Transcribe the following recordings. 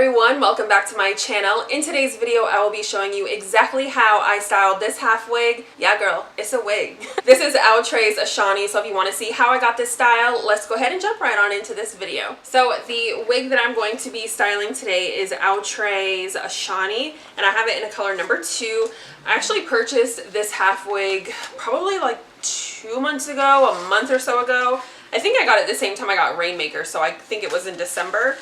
everyone, welcome back to my channel. In today's video, I will be showing you exactly how I styled this half wig. Yeah girl, it's a wig. This is OUTRE's ASHANI, so if you want to see how I got this style, let's go ahead and jump right on into this video. So the wig that I'm going to be styling today is OUTRE's ASHANI, and I have it in a color number 2. I actually purchased this half wig probably like 2 months ago, a month or so ago. I think I got it the same time I got Rainmaker, so I think it was in December.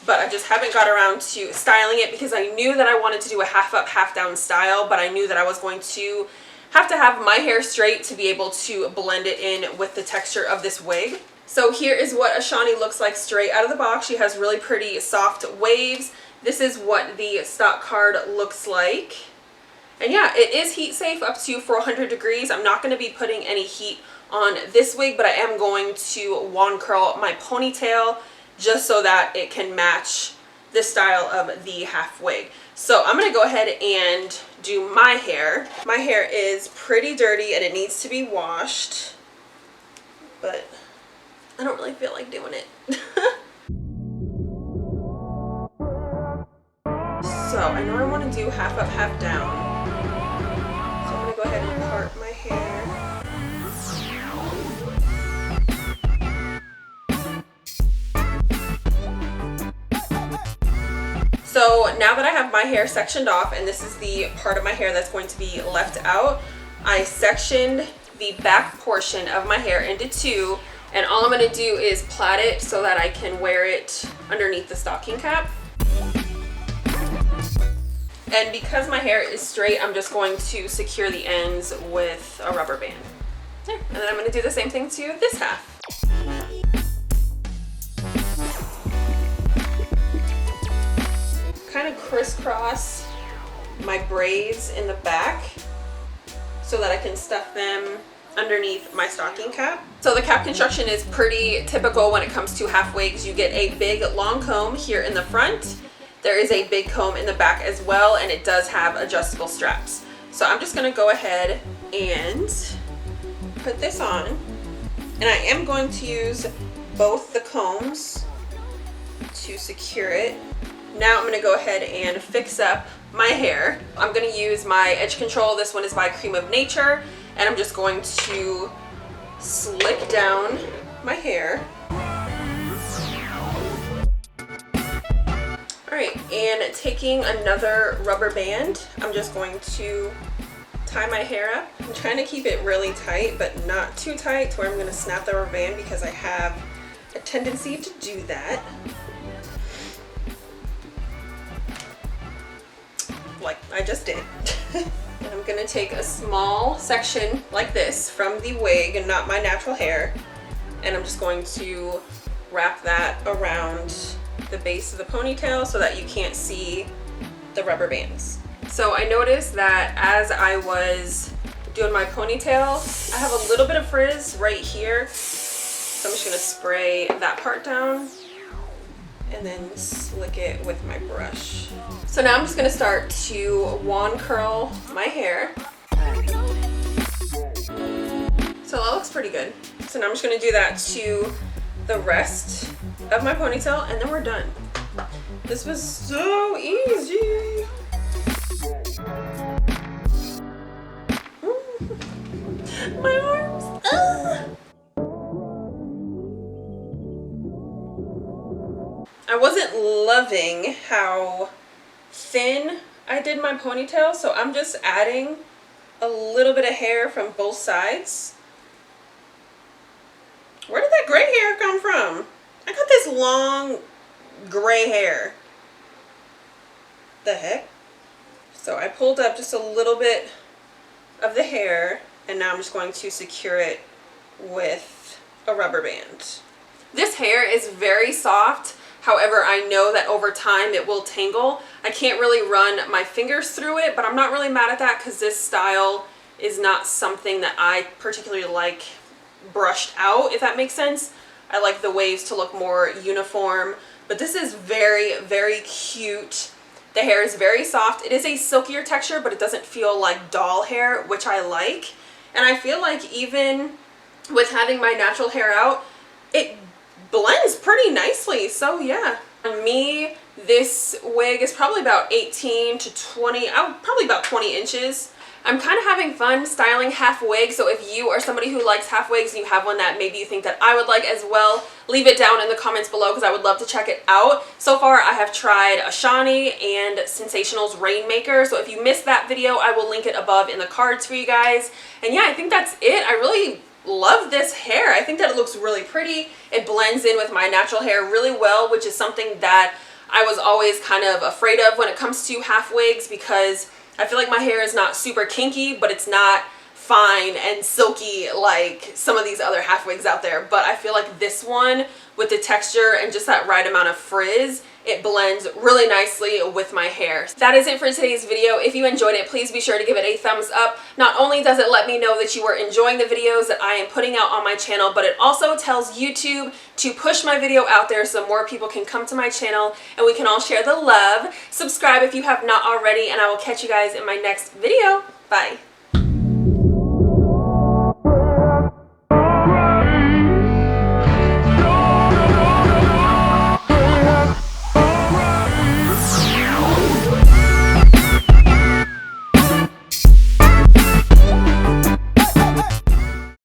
But I just haven't got around to styling it because I knew that I wanted to do a half up, half down style, but I knew that I was going to have my hair straight to be able to blend it in with the texture of this wig. So here is what ASHANI looks like straight out of the box. She has really pretty soft waves. This is what the stock card looks like. And yeah, it is heat safe up to 400 degrees. I'm not going to be putting any heat on this wig, but I am going to wand curl my ponytail just so that it can match the style of the half wig. So I'm going to go ahead and do my hair. My hair is pretty dirty and it needs to be washed, but I don't really feel like doing it. So I know I want to do half up, half down. So I'm going to go ahead and part my hair. So now that I have my hair sectioned off, and this is the part of my hair that's going to be left out, I sectioned the back portion of my hair into 2, and all I'm going to do is plait it so that I can wear it underneath the stocking cap. And because my hair is straight, I'm just going to secure the ends with a rubber band. There. And then I'm going to do the same thing to this half. Kind of crisscross my braids in the back so that I can stuff them underneath my stocking cap. So the cap construction is pretty typical when it comes to half wigs. You get a big long comb here in the front. There is a big comb in the back as well, and it does have adjustable straps. So I'm just going to go ahead and put this on, and I am going to use both the combs to secure it. Now I'm going to go ahead and fix up my hair. I'm going to use my edge control. This one is by Cream of Nature, and I'm just going to slick down my hair. Alright, and taking another rubber band, I'm just going to tie my hair up. I'm trying to keep it really tight, but not too tight to where I'm going to snap the rubber band, because I have a tendency to do that. Like I just did. And I'm going to take a small section like this from the wig and not my natural hair, and I'm just going to wrap that around the base of the ponytail so that you can't see the rubber bands. So I noticed that as I was doing my ponytail, I have a little bit of frizz right here, so I'm just going to spray that part down and then slick it with my brush. So now I'm just going to start to wand curl my hair. So that looks pretty good. So now I'm just going to do that to the rest of my ponytail, and then we're done. This was so easy. My arms. Ah. I wasn't loving how thin I did my ponytail, so I'm just adding a little bit of hair from both sides. Where did that gray hair come from? I got this long gray hair. The heck? So I pulled up just a little bit of the hair, and now I'm just going to secure it with a rubber band. This hair is very soft. However, I know that over time it will tangle. I can't really run my fingers through it, but I'm not really mad at that because this style is not something that I particularly like brushed out, if that makes sense. I like the waves to look more uniform, but this is very, very cute. The hair is very soft. It is a silkier texture, but it doesn't feel like doll hair, which I like. And I feel like even with having my natural hair out, it blends pretty nicely. So yeah, me This wig is probably about 18 to 20, probably about 20 inches. I'm kind of having fun styling half wigs, so if you are somebody who likes half wigs and you have one that maybe you think that I would like as well, leave it down in the comments below because I would love to check it out. So far I have tried ASHANI and Sensational's Rainmaker, so if you missed that video, I will link it above in the cards for you guys. And yeah, I think that's it. I really love this hair. I think that it looks really pretty. It blends in with my natural hair really well, which is something that I was always kind of afraid of when it comes to half wigs, because I feel like my hair is not super kinky, but it's not fine and silky like some of these other half wigs out there. But I feel like this one, with the texture and just that right amount of frizz, it blends really nicely with my hair. That is it for today's video. If you enjoyed it, please be sure to give it a thumbs up. Not only does it let me know that you are enjoying the videos that I am putting out on my channel, but it also tells YouTube to push my video out there so more people can come to my channel and we can all share the love. Subscribe if you have not already, and I will catch you guys in my next video. Bye.